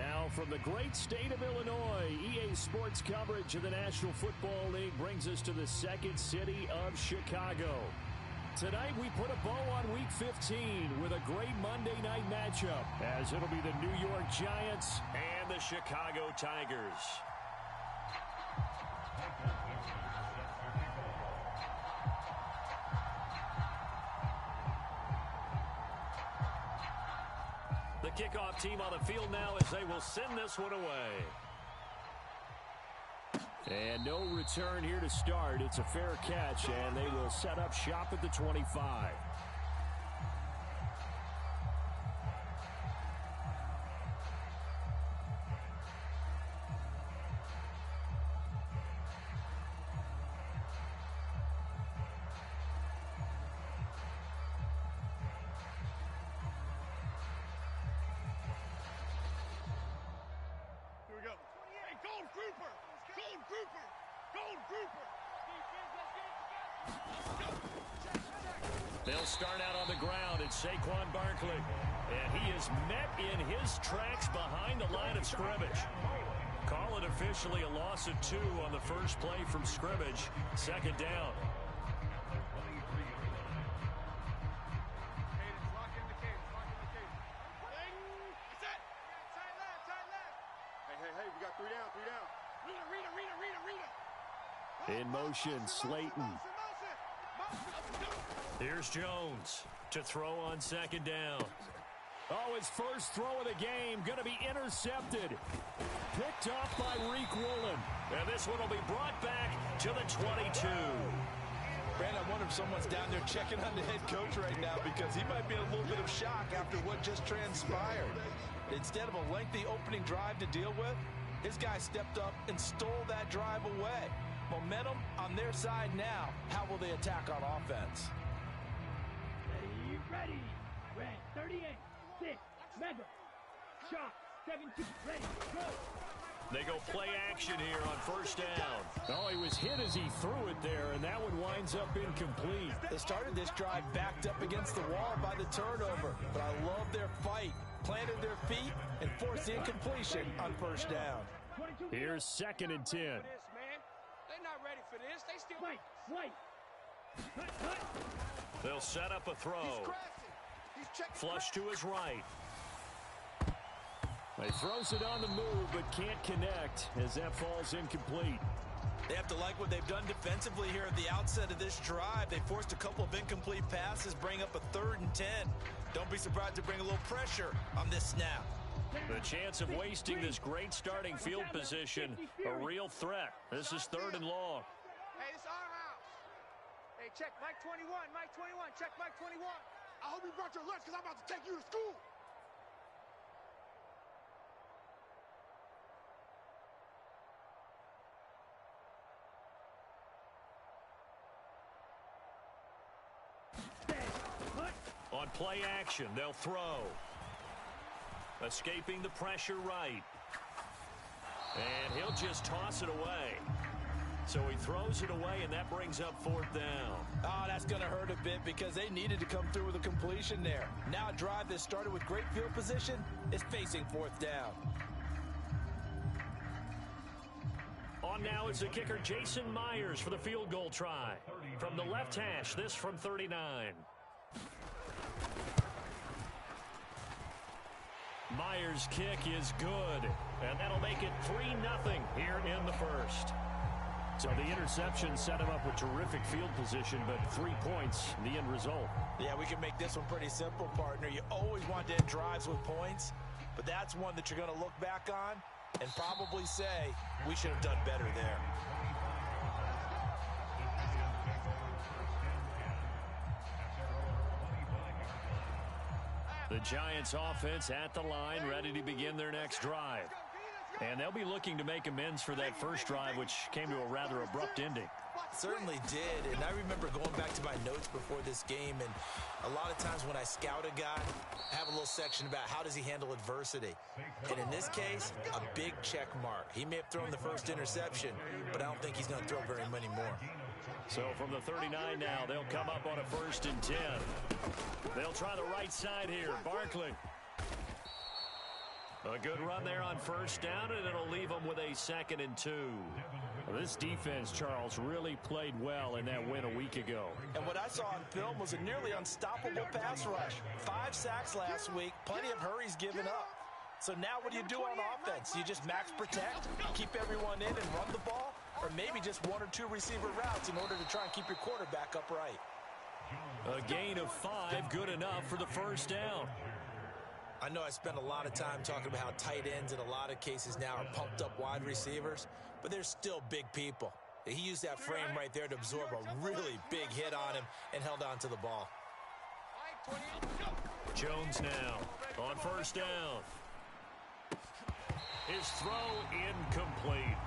Now from the great state of Illinois, EA Sports coverage of the National Football League brings us to the second city of Chicago. Tonight we put a bow on Week 15 with a great Monday night matchup, as it'll be the New York Giants and the Chicago Tigers. The kickoff team on the field now as they will send this one away. And no return here to start. It's a fair catch, and they will set up shop at the 25. They'll start out on the ground. It's Saquon Barkley. And he is met in his tracks behind the line of scrimmage. Call it officially a loss of 2 on the first play from scrimmage. Second down. Hey, we got 3 down. In motion, Slayton. Here's Jones to throw on second down. Oh, his first throw of the game going to be intercepted. Picked off by Reek Woolen. And this one will be brought back to the 22. Brandon, I wonder if someone's down there checking on the head coach right now, because he might be in a little bit of shock after what just transpired. Instead of a lengthy opening drive to deal with, his guy stepped up and stole that drive away. Momentum on their side now. How will they attack on offense? Ready. Red 38, 6, Mega. Shot 17, ready, go. They go play action here on first down. Oh, he was hit as he threw it there, and that one winds up incomplete. They started this drive backed up against the wall by the turnover, but I love their fight. Planted their feet and forced the incompletion on first down. Here's 2nd and 10. They're not ready for this. They still wait. They'll set up a throw. Flush to his right. He throws it on the move, but can't connect as that falls incomplete. They have to like what they've done defensively here at the outset of this drive. They forced a couple of incomplete passes, bring up a 3rd and 10. Don't be surprised to bring a little pressure on this snap. The chance of wasting this great starting field position, a real threat. This is 3rd and long. Hey, this is our house. Hey, check Mike 21, check Mike 21. I hope you brought your lunch, because I'm about to take you to school. On play action, they'll throw. Escaping the pressure right. And he'll just toss it away. So he throws it away, and that brings up 4th down. Oh, that's going to hurt a bit, because they needed to come through with a completion there. Now a drive that started with great field position is facing 4th down. On now is the kicker, Jason Myers, for the field goal try. From the left hash, this from 39. Myers' kick is good, and that'll make it 3-0 here in the first. So the interception set him up with terrific field position, but 3 points, the end result. Yeah, we can make this one pretty simple, partner. You always want to end drives with points, but that's one that you're going to look back on and probably say, we should have done better there. The Giants offense at the line, ready to begin their next drive. And they'll be looking to make amends for that first drive, which came to a rather abrupt ending. Certainly did, and I remember going back to my notes before this game, and a lot of times when I scout a guy, I have a little section about how does he handle adversity. And in this case, a big check mark. He may have thrown the first interception, but I don't think he's going to throw very many more. So from the 39 now, they'll come up on a 1st and 10. They'll try the right side here. Barkley. A good run there on first down, and it'll leave them with a 2nd and 2. Well, this defense, Charles, really played well in that win a week ago. And what I saw on film was a nearly unstoppable pass rush. 5 sacks last week, plenty of hurries given up. So now what do you do on offense? You just max protect, keep everyone in and run the ball, or maybe just 1 or 2 receiver routes in order to try and keep your quarterback upright. A gain of 5, good enough for the first down. I know I spent a lot of time talking about how tight ends in a lot of cases now are pumped up wide receivers, but they're still big people. He used that frame right there to absorb a really big hit on him and held on to the ball. Jones now on first down. His throw incomplete.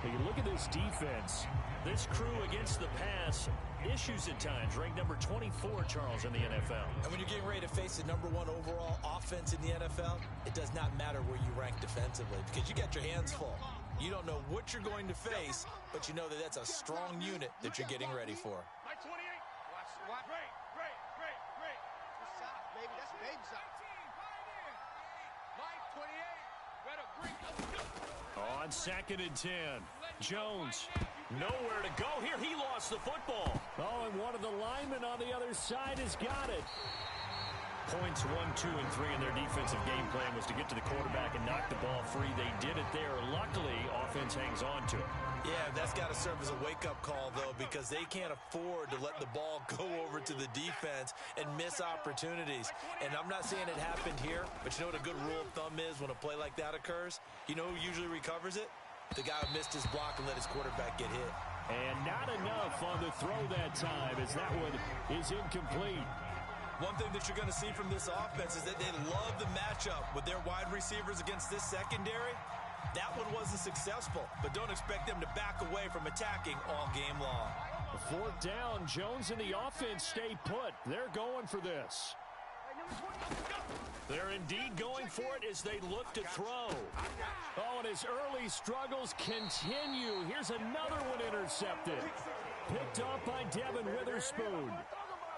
When you look at this defense, this crew against the pass, issues at times, ranked number 24, Charles, in the NFL. And when you're getting ready to face the #1 overall offense in the NFL, it does not matter where you rank defensively because you got your hands full. You don't know what you're going to face, but you know that that's a strong unit that you're getting ready for. Mike 28. Watch. Great. Good side, baby. That's baby side. Mike 28. Better bring. On 2nd and 10, Jones nowhere to go here. He lost the football. Oh, and one of the linemen on the other side has got it. Points 1, 2, and 3 in their defensive game plan was to get to the quarterback and knock the ball free. They did it there. Luckily, offense hangs on to it. Yeah, that's got to serve as a wake-up call, though, because they can't afford to let the ball go over to the defense and miss opportunities. And I'm not saying it happened here, but you know what a good rule of thumb is when a play like that occurs? You know who usually recovers it? The guy who missed his block and let his quarterback get hit. And not enough on the throw that time, as that one is incomplete. One thing that you're going to see from this offense is that they love the matchup with their wide receivers against this secondary. That one wasn't successful, but don't expect them to back away from attacking all game long. 4th down, Jones and the offense stay put. They're going for this. They're indeed going for it as they look to throw. Oh, and his early struggles continue. Here's another one intercepted. Picked up by Devin Witherspoon.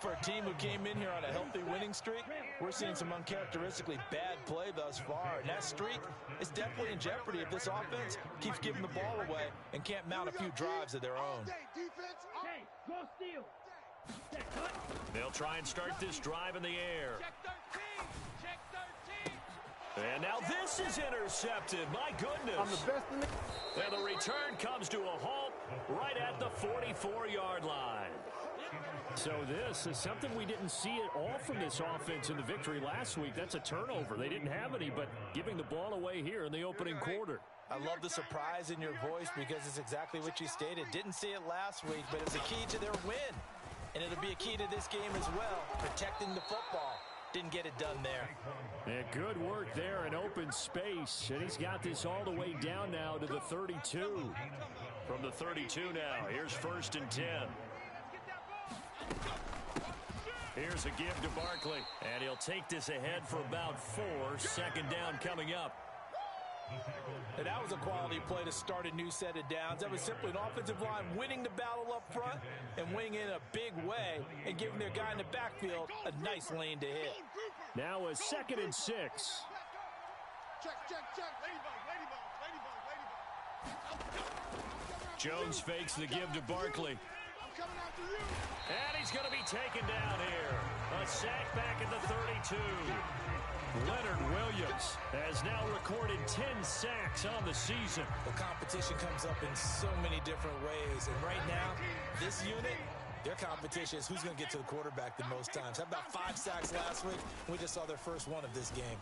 For a team who came in here on a healthy winning streak, we're seeing some uncharacteristically bad play thus far. And that streak is definitely in jeopardy if this offense keeps giving the ball away and can't mount a few drives of their own. Hey, go steal. They'll try and start this drive in the air. Check 13. And now this is intercepted. My goodness. I'm the best in the... And the return comes to a halt right at the 44-yard line. So this is something we didn't see at all from this offense in the victory last week. That's a turnover. They didn't have any, but giving the ball away here in the opening quarter. I love the surprise in your voice because it's exactly what you stated. Didn't see it last week, but it's a key to their win. And it'll be a key to this game as well, protecting the football. Didn't get it done there. And good work there in open space. And he's got this all the way down now to the 32. From the 32 now, here's 1st and 10. Here's a give to Barkley, and he'll take this ahead for about 4. 2nd down coming up. And that was a quality play to start a new set of downs. That was simply an offensive line winning the battle up front and winning in a big way and giving their guy in the backfield a nice lane to hit. Now a 2nd and 6. Check. Ladybug. Jones fakes the give to Barkley. I'm coming after you. And he's going to be taken down here. A sack back at the 32. Leonard Williams has now recorded 10 sacks on the season. The competition comes up in so many different ways. And right now, this unit, their competition is who's going to get to the quarterback the most times. How about 5 sacks last week? We just saw their first one of this game.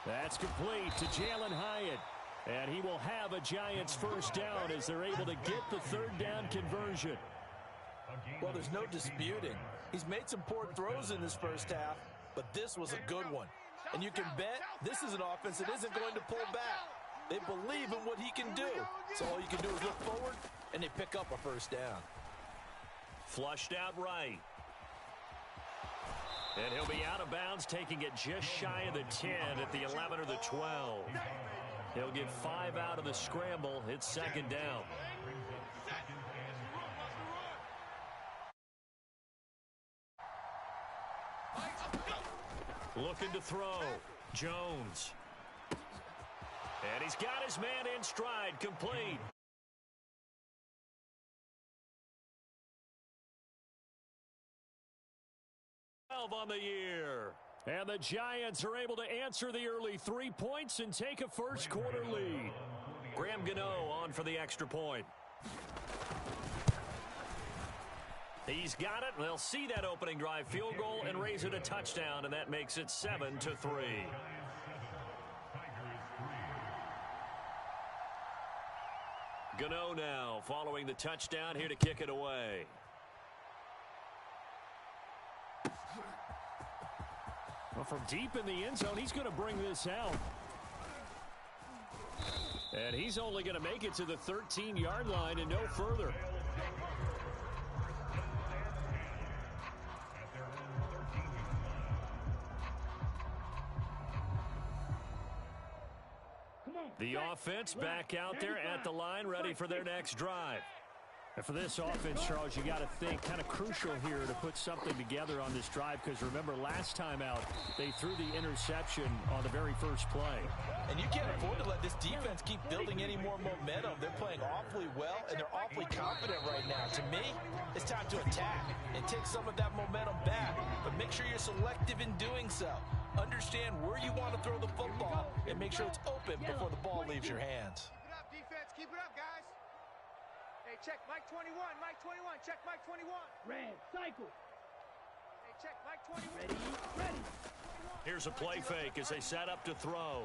That's complete to Jalen Hyatt. And he will have a Giants first down as they're able to get the 3rd down conversion. Well, there's no disputing. He's made some poor throws in this first half, but this was a good one. And you can bet this is an offense that isn't going to pull back. They believe in what he can do. So all you can do is look forward, and they pick up a first down. Flushed out right. And he'll be out of bounds, taking it just shy of the 10 at the 11 or the 12. He'll get 5 out of the scramble. It's 2nd down. Looking to throw. Jones And he's got his man in stride, complete. On the year. And the Giants are able to answer the early 3 points and take a first quarter lead. Graham Gano on for the extra point. He's got it. They'll see that opening drive field goal and raise it a touchdown, and that makes it 7-3. Gano now following the touchdown here to kick it away. Well, from deep in the end zone, he's going to bring this out. And he's only going to make it to the 13-yard line and no further. The offense back out there at the line, ready for their next drive. And for this offense, Charles, you got to think kind of crucial here to put something together on this drive, because remember last time out they threw the interception on the very first play. And you can't afford to let this defense keep building any more momentum. They're playing awfully well and they're awfully confident right now. To me, it's time to attack and take some of that momentum back, but make sure you're selective in doing so. Understand where you want to throw the football and make sure it's open before the ball leaves your hands. Keep it up, defense. Keep it up, guys. Hey, check Mike 21. Mike 21. Check Mike 21. Red, cycle. Hey, check Mike 21. Ready. Here's a play fake as they set up to throw.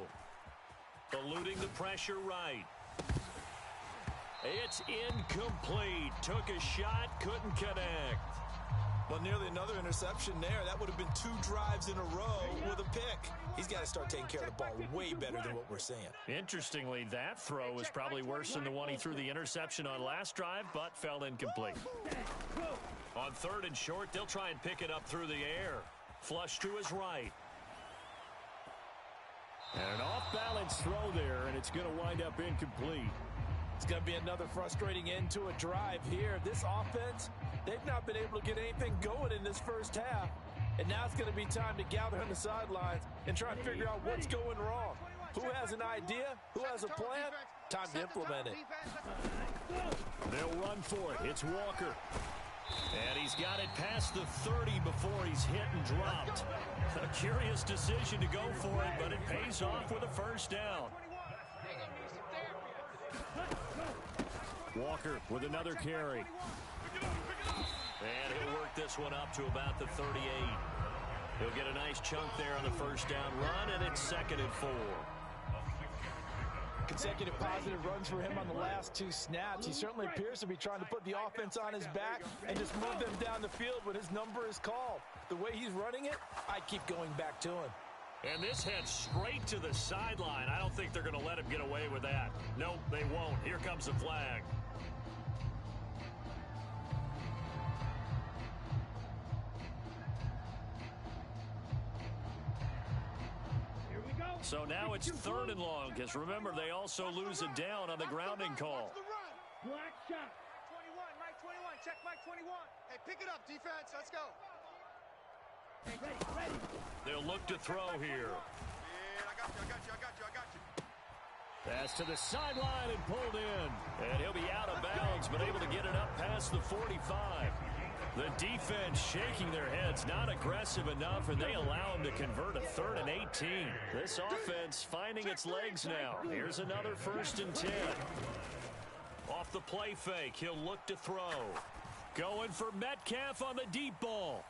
Eluding the pressure right. It's incomplete. Took a shot, couldn't connect. Well, nearly another interception there. That would have been 2 drives in a row with a pick. He's got to start taking care of the ball way better than what we're seeing. Interestingly, that throw was probably worse than the one he threw the interception on last drive, but fell incomplete. On 3rd and short, they'll try and pick it up through the air. Flush to his right. And an off-balance throw there, and it's going to wind up incomplete. It's going to be another frustrating end to a drive here. This offense, they've not been able to get anything going in this first half. And now it's going to be time to gather on the sidelines and try and figure out what's going wrong. Who has an idea? Who has a plan? Time to implement it. They'll run for it. It's Walker. And he's got it past the 30 before he's hit and dropped. A curious decision to go for it, but it pays off with a first down. Walker with another carry. And he'll work this one up to about the 38. He'll get a nice chunk there on the first down run, and it's 2nd and 4. Consecutive positive runs for him on the last 2 snaps. He certainly appears to be trying to put the offense on his back and just move them down the field when his number is called. The way he's running it, I keep going back to him. And this heads straight to the sideline. I don't think they're going to let him get away with that. Nope, they won't. Here comes the flag. So now it's 3rd and long, because remember, they also lose it down on the grounding call. Black shot. 21, Mike 21. Check Mike 21. Hey, pick it up, defense. Let's go. Hey, ready. They'll look to throw here. Yeah, I got you. Pass to the sideline and pulled in. And he'll be out of bounds, but able to get it up past the 45. The defense shaking their heads, not aggressive enough, and they allow him to convert a 3rd and 18. This offense finding its legs now. Here's another 1st and 10. Off the play fake, he'll look to throw. Going for Metcalf on the deep ball.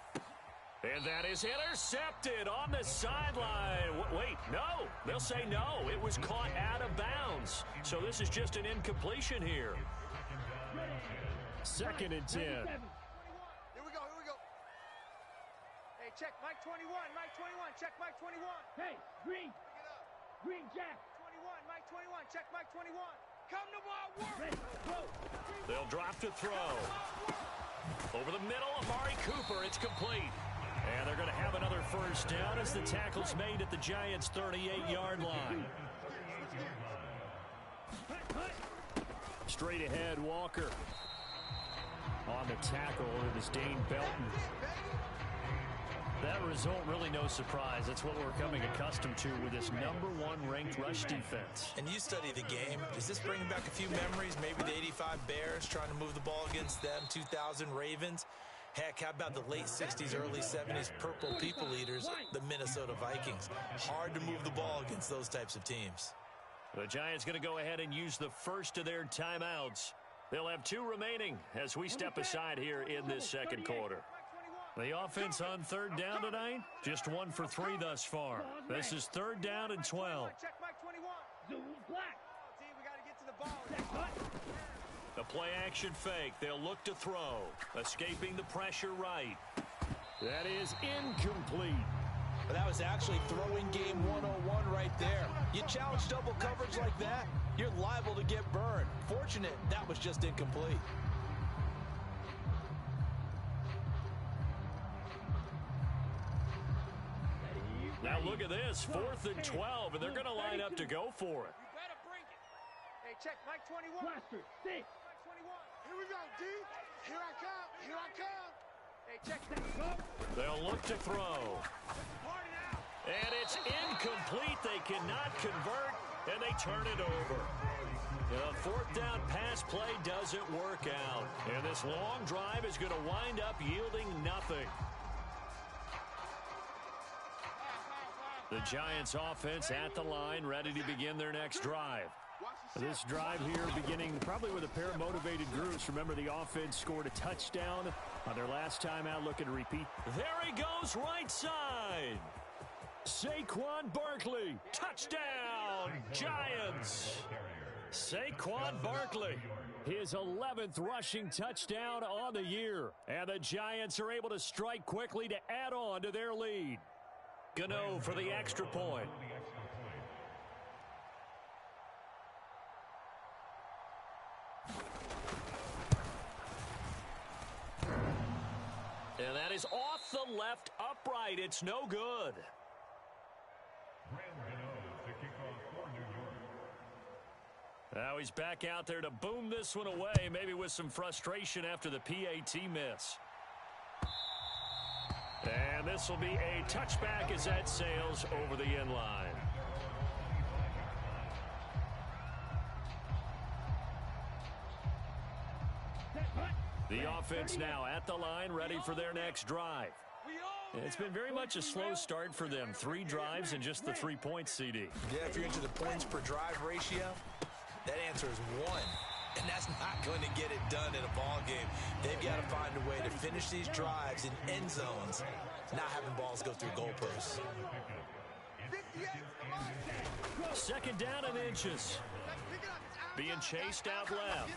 And that is intercepted on the sideline. Wait, no. They'll say no. It was caught out of bounds. So this is just an incompletion here. 2nd and 10. Here we go. Hey, check Mike 21. Mike 21. Check Mike 21. Hey, green. Pick it up. Green jack. 21. Mike 21. Check Mike 21. Come to my work. Ready, go. They'll drop to throw. Over the middle, Amari Cooper. It's complete. And they're going to have another first down as the tackle's made at the Giants' 38-yard line. Straight ahead, Walker. On the tackle, it is Dane Belton. That result, really no surprise. That's what we're coming accustomed to with this #1 ranked rush defense. And you study the game. Does this bring back a few memories? Maybe the '85 Bears trying to move the ball against them, 2000 Ravens. Heck, how about the late 60s, early 70s Purple People Eaters, the Minnesota Vikings? Hard to move the ball against those types of teams. The Giants going to go ahead and use the first of their timeouts. They'll have 2 remaining as we step aside here in this second quarter. The offense on 3rd down tonight, just 1 for 3 thus far. This is 3rd down and 12. Check Mike 21. Zoom black. D, we got to get to the ball. The play action fake. They'll look to throw. Escaping the pressure right. That is incomplete. But that was actually throwing game 101 right there. You challenge double coverage like that, you're liable to get burned. Fortunate that was just incomplete. Now look at this, 4th and 12, and they're going to line up to go for it. You better bring it. Hey, check Mike 21. Blaster, 6. Mike 21. Here we go, D. Here I come. Here I come. Hey, check that. They'll look to throw. Party now. And it's incomplete. They cannot convert, and they turn it over. The 4th down pass play doesn't work out. And this long drive is going to wind up yielding nothing. The Giants offense at the line, ready to begin their next drive. This drive here beginning probably with a pair of motivated groups. Remember, the offense scored a touchdown on their last time out, looking to repeat. There he goes, right side. Saquon Barkley, touchdown, Giants. Saquon Barkley, his 11th rushing touchdown on the year. And the Giants are able to strike quickly to add on to their lead. Gano for the extra point. And that is off the left upright. It's no good. Now he's back out there to boom this one away, maybe with some frustration after the PAT miss. And this will be a touchback as that sails over the end line. The offense now at the line, ready for their next drive. It's been very much a slow start for them. 3 drives and just the 3 points, CD. Yeah, if you're into the points per drive ratio, that answer is 1. And that's not going to get it done in a ball game. They've got to find a way to finish these drives in end zones, not having balls go through goalposts. 2nd down and inches. Being chased out left.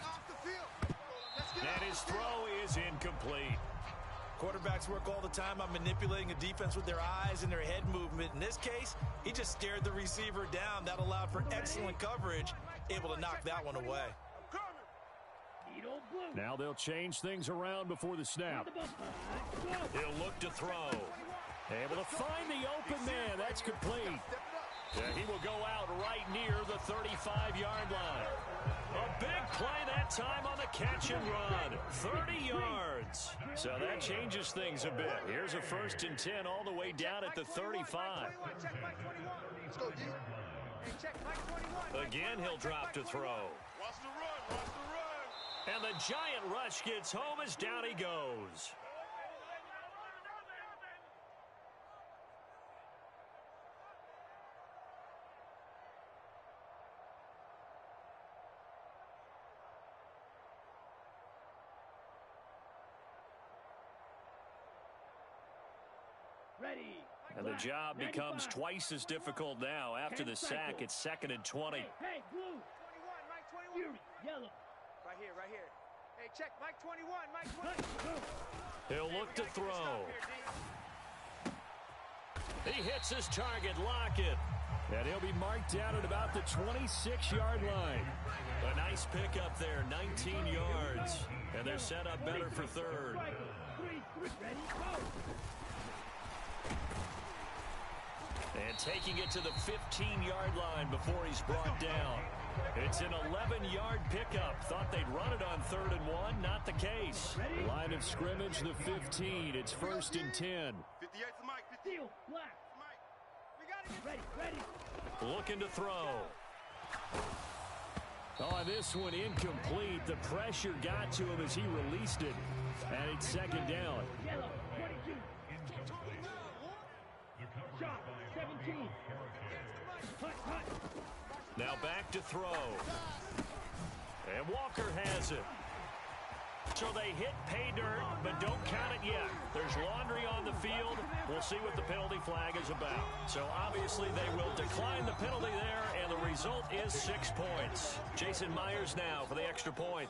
And his throw is incomplete. Quarterbacks work all the time on manipulating a defense with their eyes and their head movement. In this case, he just stared the receiver down. That allowed for excellent coverage, able to knock that one away. Now they'll change things around before the snap. He'll look to throw. Able to find the open man. That's complete. Yeah, he will go out right near the 35-yard line. A big play that time on the catch and run. 30 yards. So that changes things a bit. Here's a 1st and 10 all the way down at the 35. Let's go, D. Hey, check Mike 21. Again, he'll drop to throw. Watch the run. Watch the run. And the giant rush gets home as down he goes. Ready. And the job becomes twice as difficult now. After the sack, it's 2nd and 20. Hey, blue. 21, Mike 21. Fury, yellow. Right here, right here. Hey, check Mike 21, Mike 21. He'll look to throw. He hits his target, Lockett. And he'll be marked down at about the 26-yard line. A nice pickup there, 19 yards. And they're set up better for 3rd. Ready, go. And taking it to the 15-yard line before he's brought down. It's an 11-yard pickup. Thought they'd run it on 3rd and 1. Not the case. Line of scrimmage, the 15. It's 1st and 10. 58 for Mike. Yellow, black. Mike, we gotta get Ready. Looking to throw. Oh, this one incomplete. The pressure got to him as he released it. And it's second down. Yellow, 22. Shot, 17. Hut. Now back to throw. And Walker has it. So they hit pay dirt, but don't count it yet. There's laundry on the field. We'll see what the penalty flag is about. So obviously they will decline the penalty there, and the result is 6 points. Jason Myers now for the extra point.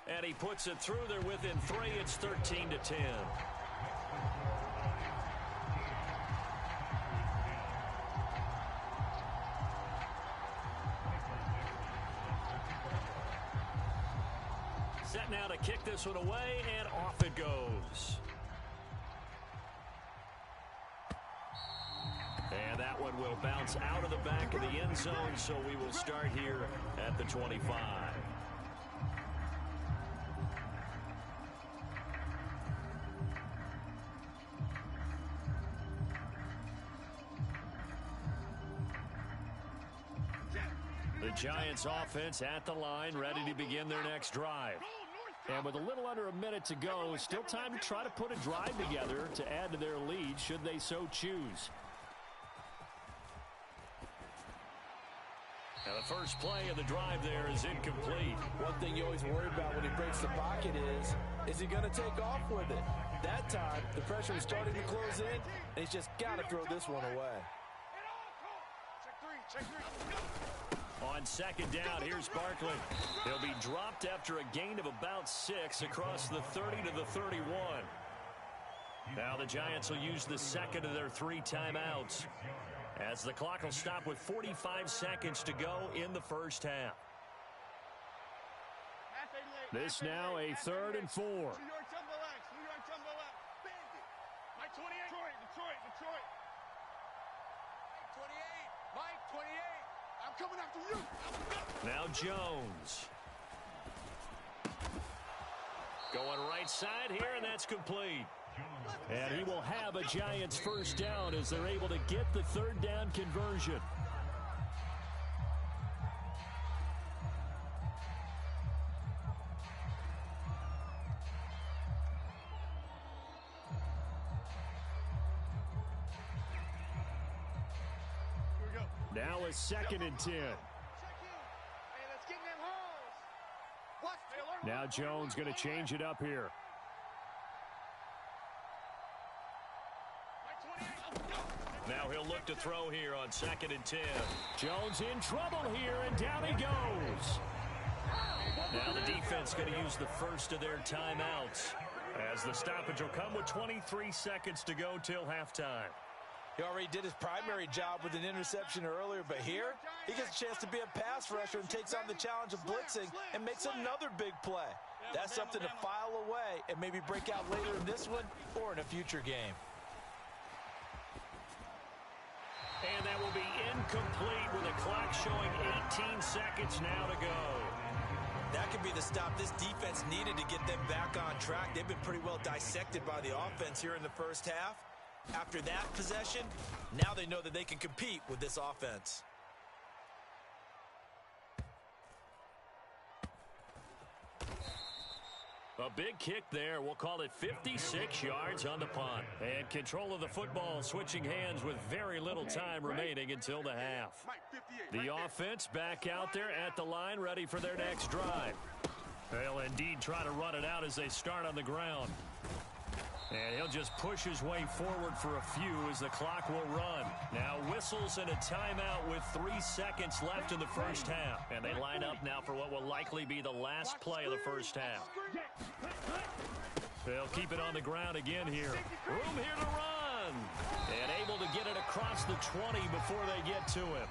And he puts it through. They're within 3. It's 13-10. Set now to kick this one away, and off it goes. And that one will bounce out of the back of the end zone, so we will start here at the 25. The Giants offense at the line, ready to begin their next drive. And with a little under a minute to go, still time to try to put a drive together to add to their lead should they so choose. Now the first play of the drive there is incomplete. One thing you always worry about when he breaks the pocket is he going to take off with it? That time, the pressure was starting to close in, and he's just got to throw this one away. Check three. On second down, here's Barkley. He'll be dropped after a gain of about 6 across the 30 to the 31. Now the Giants will use the second of their 3 timeouts, as the clock will stop with 45 seconds to go in the first half. This now a 3rd and 4. New York Jumbo X. Bandit. Mike 28. Detroit. Mike 28. I'm coming after you. Now Jones. Going right side here, and that's complete. And he will have a Giants first down as they're able to get the 3rd down conversion. Now a 2nd and 10. Now Jones going to change it up here. Now he'll look to throw here on 2nd and 10. Jones in trouble here, and down he goes. Now the defense going to use the first of their timeouts, as the stoppage will come with 23 seconds to go till halftime. He already did his primary job with an interception earlier, but here he gets a chance to be a pass rusher and takes on the challenge of blitzing and makes another big play. That's something to file away and maybe break out later in this one or in a future game. And that will be incomplete with the clock showing 18 seconds now to go. That could be the stop this defense needed to get them back on track. They've been pretty well dissected by the offense here in the first half. After that possession, now they know that they can compete with this offense. A big kick there. We'll call it 56 yards on the punt. And control of the football switching hands with very little time remaining until the half. The offense back out there at the line, ready for their next drive. They'll indeed try to run it out as they start on the ground. And he'll just push his way forward for a few as the clock will run. Now whistles and a timeout with 3 seconds left in the first half. And they line up now for what will likely be the last play of the first half. They'll keep it on the ground again here. Room here to run. And able to get it across the 20 before they get to him.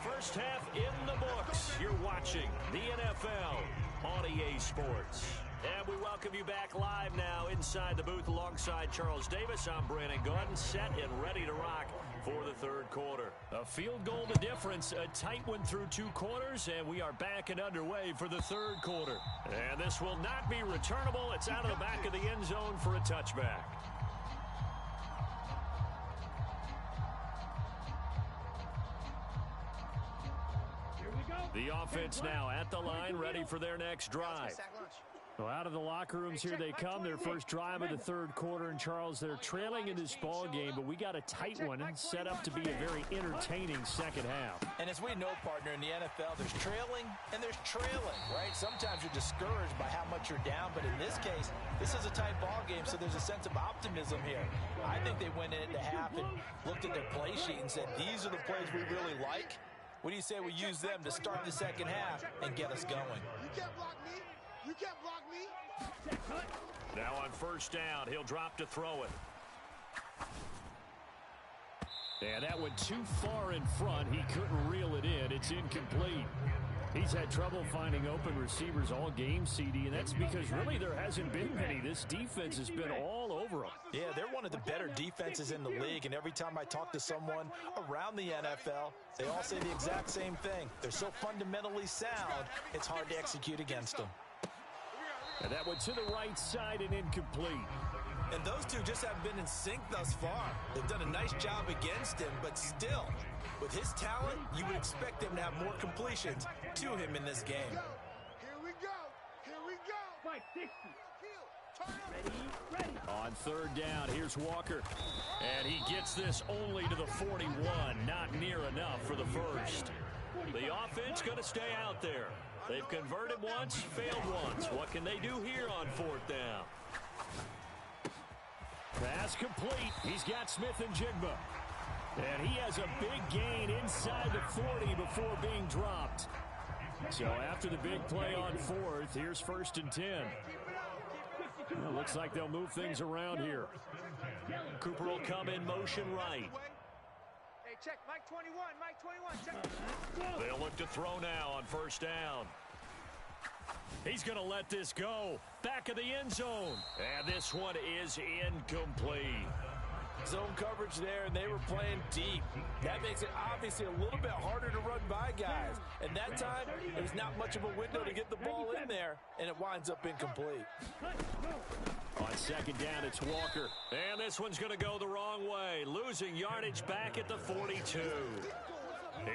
First half in the books. You're watching the NFL on EA Sports. And we welcome you back live now inside the booth alongside Charles Davis. I'm Brandon Gordon, set and ready to rock for the third quarter. A field goal the difference, a tight one through 2 quarters, and we are back and underway for the third quarter. And this will not be returnable. It's out of the back of the end zone for a touchback. The offense now at the line, ready for their next drive. Well, out of the locker rooms here they come, their first drive of the third quarter. And, Charles, they're trailing in this ball game, but we got a tight one set up to be a very entertaining second half. And as we know, partner, in the NFL, there's trailing and there's trailing, right? Sometimes you're discouraged by how much you're down, but in this case, this is a tight ball game, so there's a sense of optimism here. I think they went into half and looked at their play sheet and said, these are the plays we really like. What do you say we use them to start the second half and get us going? You can't block me. You can't block me. Now on first down, he'll drop to throw it. And that went too far in front. He couldn't reel it in. It's incomplete. He's had trouble finding open receivers all game, CD, and that's because really there hasn't been many. This defense has been all over them. Yeah, they're one of the better defenses in the league, and every time I talk to someone around the NFL, they all say the exact same thing. They're so fundamentally sound, it's hard to execute against them. And that went to the right side and incomplete. And those two just haven't been in sync thus far. They've done a nice job against him, but still, with his talent, you would expect him to have more completions to him in this game. Here we go. Here we go. 560. Ready. On third down, here's Walker. And he gets this only to the 41. Not near enough for the first. The offense going to stay out there. They've converted once, failed once. What can they do here on fourth down? Pass complete. He's got Smith and Jigba. And he has a big gain inside the 40 before being dropped. So after the big play on fourth, here's first and 10. Well, looks like they'll move things around here. Cooper will come in motion right. Hey, check. Mike 21. Mike 21. Check. They'll look to throw now on first down. He's going to let this go. Back of the end zone. And this one is incomplete. Zone coverage there, and they were playing deep. That makes it obviously a little bit harder to run by guys. And that time, there's not much of a window to get the ball in there, and it winds up incomplete. On second down, it's Walker. And this one's going to go the wrong way. Losing yardage back at the 42.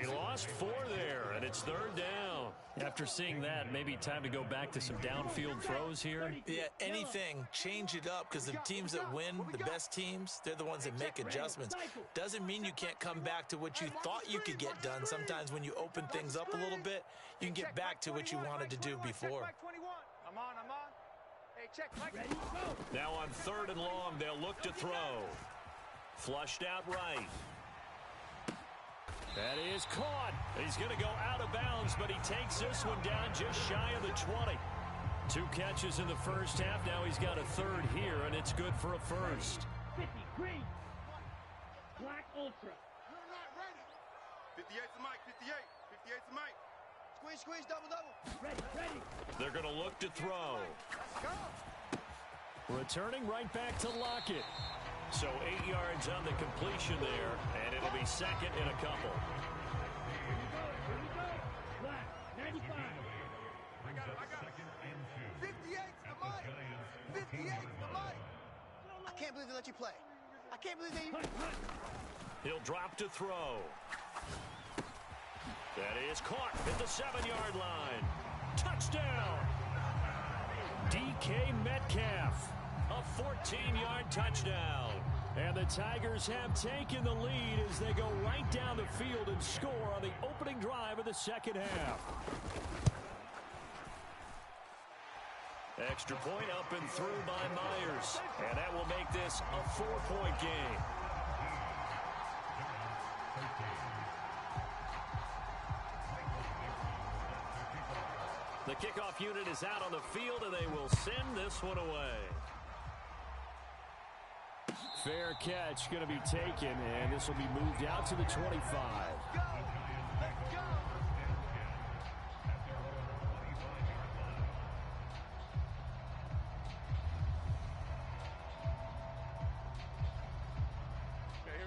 He lost 4 there, and it's third down. After seeing that, maybe time to go back to some downfield throws here. Yeah, anything. Change it up, because the teams that win, the best teams, they're the ones that make adjustments. Doesn't mean you can't come back to what you thought you could get done. Sometimes when you open things up a little bit, you can get back to what you wanted to do before. I'm on. Hey, check. Mike. Now on third and long, they'll look to throw. Flushed out right. That is caught. He's going to go out of bounds, but he takes this one down just shy of the 20. 2 catches in the first half. Now he's got a third here, and it's good for a first. 50, green. Black Ultra. You're not ready. 58 to Mike. 58 to Mike. Squeeze, double. Ready. They're going to look to throw. Let's go. Returning right back to Lockett. So 8 yards on the completion there, and it'll be second and a couple. Here we go. Black, 95. I got it. 58 to Mike. 58 to Mike. I can't believe they let you play. I can't believe they... He'll drop to throw. That is caught at the 7-yard line. Touchdown! DK Metcalf. A 14-yard touchdown. And the Tigers have taken the lead as they go right down the field and score on the opening drive of the second half. Extra point up and through by Myers. And that will make this a 4-point game. The kickoff unit is out on the field, and they will send this one away. Fair catch going to be taken, and this will be moved out to the 25. Let's go.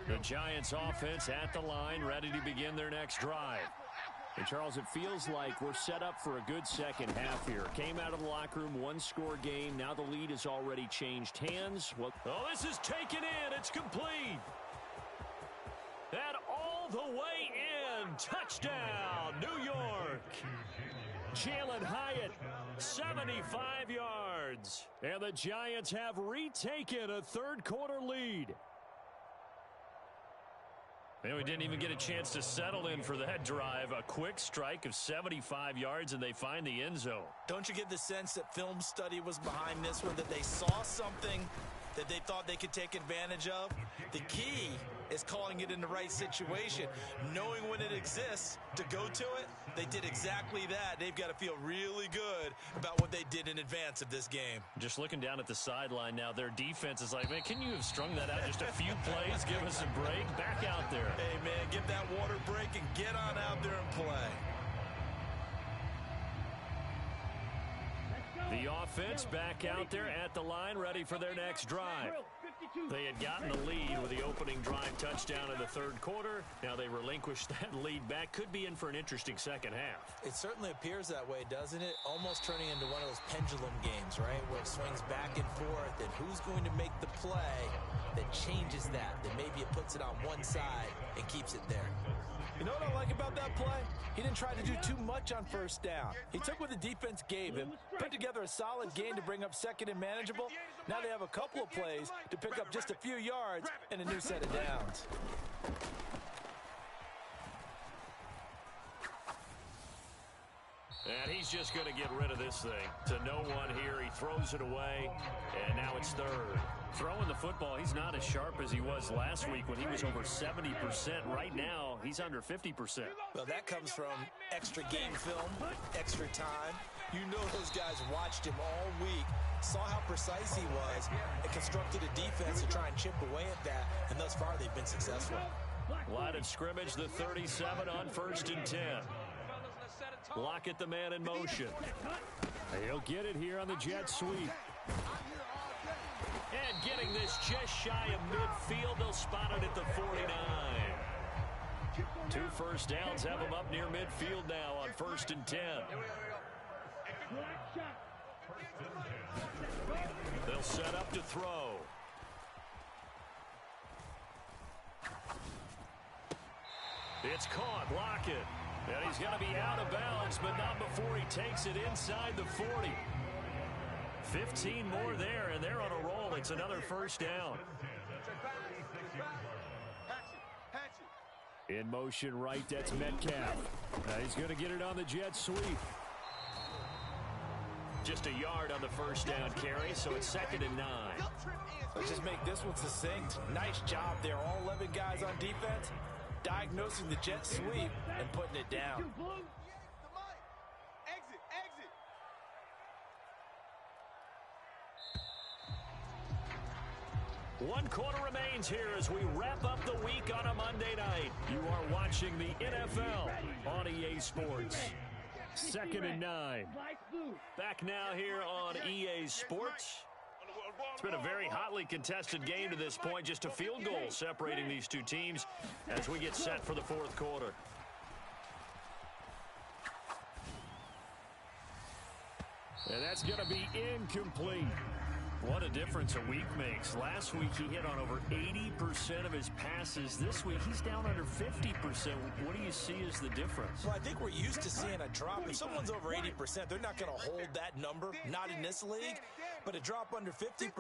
The Giants offense at the line, ready to begin their next drive. And Charles, it feels like we're set up for a good second half here. Came out of the locker room, one-score game. Now the lead has already changed hands. Well, oh, this is taken in. It's complete. And all the way in. Touchdown, New York. Jalen Hyatt, 75 yards. And the Giants have retaken a third-quarter lead. And we didn't even get a chance to settle in for that drive. A quick strike of 75 yards, and they find the end zone. Don't you get the sense that film study was behind this one, that they saw something that they thought they could take advantage of? The key is calling it in the right situation, knowing when it exists to go to it. They did exactly that. They've got to feel really good about what they did in advance of this game. Just looking down at the sideline now, their defense is like, man, can you have strung that out just a few plays? Give us a break. Back out there. Hey, man, give that water break and get on out there and play. The offense back out there at the line, ready for their next drive. They had gotten the lead with the opening drive touchdown in the third quarter. Now they relinquish that lead back. Could be in for an interesting second half. It certainly appears that way, doesn't it? Almost turning into one of those pendulum games, right? Where it swings back and forth, and who's going to make the play that changes that maybe it puts it on one side and keeps it there. You know what I like about that play? He didn't try to do too much on first down. He took what the defense gave him, put together a solid gain to bring up second and manageable. Now they have a couple of plays to pick up just a few yards and a new set of downs. And he's just going to get rid of this thing. To no one here. He throws it away, and now it's third. Throwing the football, he's not as sharp as he was last week when he was over 70%. Right now, he's under 50%. Well, that comes from extra game film, extra time. You know those guys watched him all week, saw how precise he was, and constructed a defense to try and chip away at that, and thus far they've been successful. Line of scrimmage, the 37 on 1st and 10. Lockett, the man in motion. He'll get it here on the jet sweep. And getting this just shy of midfield. They'll spot it at the 49. 2 first downs have them up near midfield now on 1st and 10. They'll set up to throw. It's caught. Lockett. And he's going to be out of bounds, but not before he takes it inside the 40. 15 more there, and they're on a roll. It's another first down. In motion right, that's Metcalf. Now he's going to get it on the jet sweep. Just a yard on the first down carry, so it's 2nd and 9. Let's just make this one succinct. Nice job there. All 11 guys on defense, diagnosing the jet sweep and putting it down. One quarter remains here as we wrap up the week on a Monday night. You are watching the NFL on EA Sports. 2nd and 9. Back now here on EA Sports. It's been a very hotly contested game to this point. Just a field goal separating these two teams as we get set for the 4th quarter. And that's going to be incomplete. What a difference a week makes. Last week he hit on over 80% of his passes. This week he's down under 50%. What do you see as the difference? Well, I think we're used to seeing a drop. If someone's over 80%, they're not going to hold that number, not in this league. But a drop under 50%,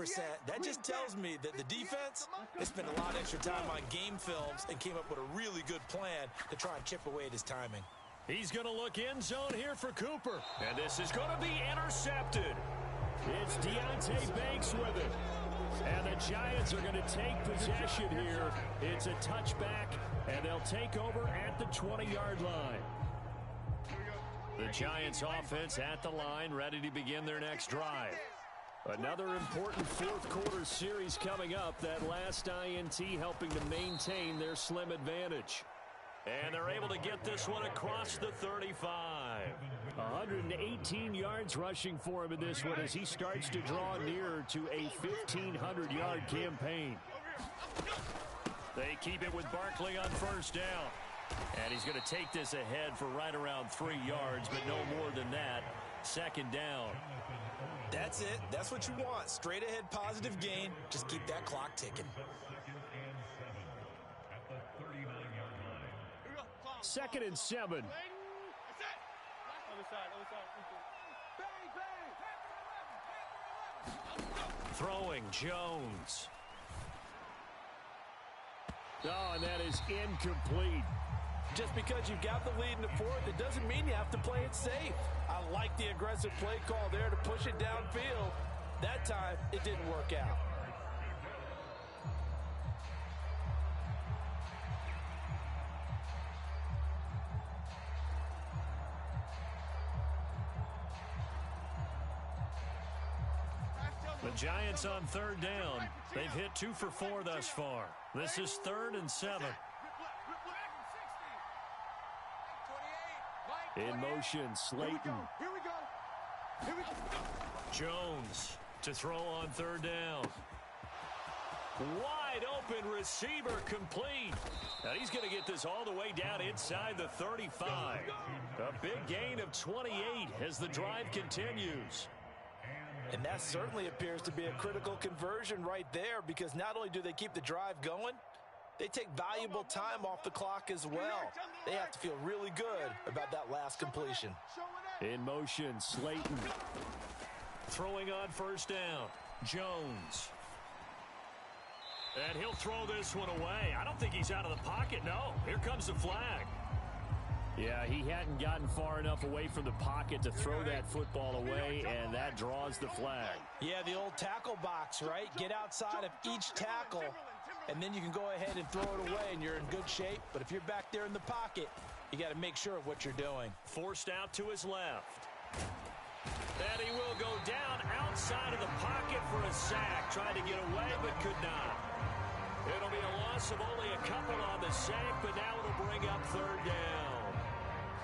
that just tells me that the defense has spent a lot of extra time on game films and came up with a really good plan to try and chip away at his timing. He's going to look end zone here for Cooper. And this is going to be intercepted. It's Deontay Banks with it. And the Giants are going to take possession here. It's a touchback, and they'll take over at the 20-yard line. The Giants offense at the line, ready to begin their next drive. Another important 4th quarter series coming up. That last INT helping to maintain their slim advantage. And they're able to get this one across the 35. 118 yards rushing for him in this one as he starts to draw nearer to a 1,500-yard campaign. They keep it with Barkley on first down. And he's going to take this ahead for right around 3 yards, but no more than that. Second down. That's it. That's what you want. Straight ahead positive gain. Just keep that clock ticking. 2nd and 7. That's it. Other side, other side. Bang, bang. Throwing Jones. Oh, and that is incomplete. Just because you've got the lead in the fourth, it doesn't mean you have to play it safe. I like the aggressive play call there to push it downfield. That time, it didn't work out. The Giants on 3rd down. They've hit 2 for 4 thus far. This is 3rd and 7. In motion, Slayton. Here we go. Here we go. Jones to throw on 3rd down. Wide open receiver complete. Now he's going to get this all the way down inside the 35. A big gain of 28 as the drive continues. And that certainly appears to be a critical conversion right there, because not only do they keep the drive going, they take valuable time off the clock as well. They have to feel really good about that last completion. In motion, Slayton. Throwing on 1st down, Jones. And he'll throw this one away. I don't think he's out of the pocket, no. Here comes the flag. Yeah, he hadn't gotten far enough away from the pocket to throw that football away, and that draws the flag. Yeah, the old tackle box, right? Get outside of each tackle, and then you can go ahead and throw it away, and you're in good shape. But if you're back there in the pocket, you got to make sure of what you're doing. Forced out to his left. And he will go down outside of the pocket for a sack. Tried to get away, but could not. It'll be a loss of only a couple on the sack, but now it'll bring up 3rd down.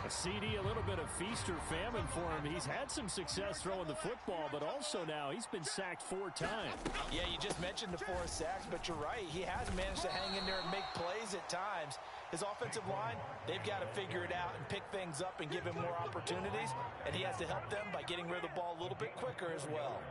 A CD, a little bit of feast or famine for him. He's had some success throwing the football, but also now he's been sacked 4 times. Yeah, you just mentioned the 4 sacks, but you're right. He has managed to hang in there and make plays at times. His offensive line, they've got to figure it out and pick things up and give him more opportunities, and he has to help them by getting rid of the ball a little bit quicker as well.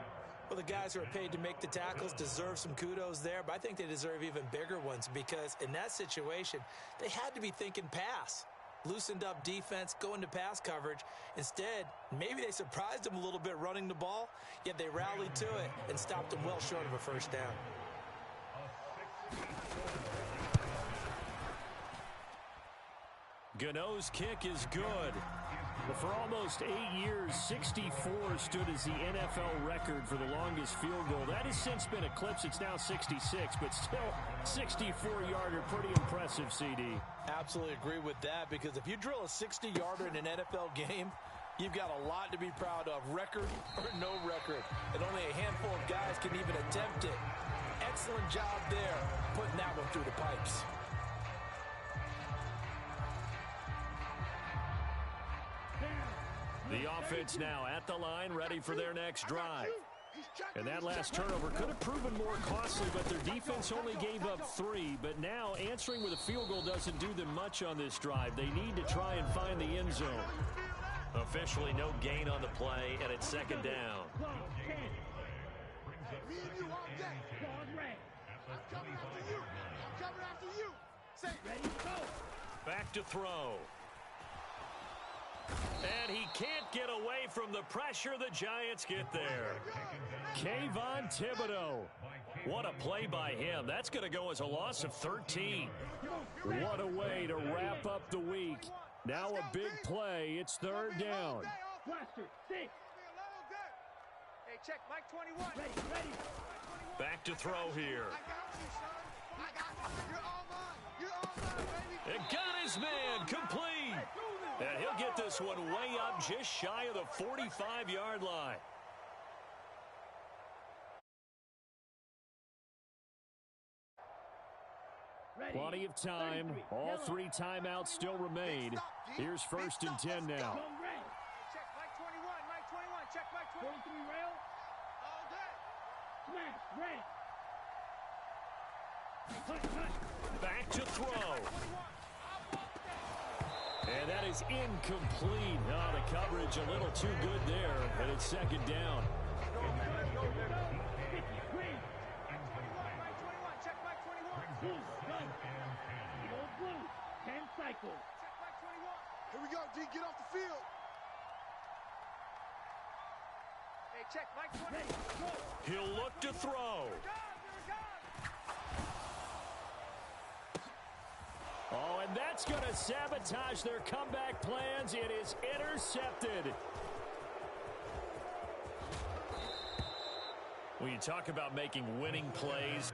Well, the guys who are paid to make the tackles deserve some kudos there, but I think they deserve even bigger ones, because in that situation, they had to be thinking pass. Loosened up defense, going to pass coverage. Instead, maybe they surprised him a little bit running the ball, yet they rallied to it and stopped him well short of a 1st down. Gano's kick is good. But for almost 8 years, 64 stood as the NFL record for the longest field goal. That has since been eclipsed. It's now 66, but still 64-yarder. Pretty impressive, CD. Absolutely agree with that, because if you drill a 60-yarder in an NFL game, you've got a lot to be proud of, record or no record. And only a handful of guys can even attempt it. Excellent job there, putting that one through the pipes. The offense now at the line, ready for their next drive. And that last turnover could have proven more costly, but their defense only gave up 3. But now answering with a field goal doesn't do them much on this drive. They need to try and find the end zone. Officially no gain on the play, and it's 2nd down. Back to throw. And he can't get away from the pressure. The Giants get there. Kayvon Thibodeau. What a play by him. That's going to go as a loss of 13. What a way to wrap up the week. Now a big play. It's 3rd down. Hey, check, Mike 21. Ready. Back to throw here. I got you, son. I got you. You're all mine. You're all mine, baby. And got his man complete. And he'll get this one way up just shy of the 45-yard line. Plenty of time. All 3 timeouts still remain. Here's 1st and 10 now. Check, Mike 21. Mike 21. Check, Mike 23 rail. All day. Smash, red. Back to throw. And that is incomplete. Oh, the coverage a little too good there, and it's second down. Here we go, D. Get off the field. Hey, check, Mike 20. He'll look to throw. Oh, and that's going to sabotage their comeback plans. It is intercepted. When you talk about making winning plays,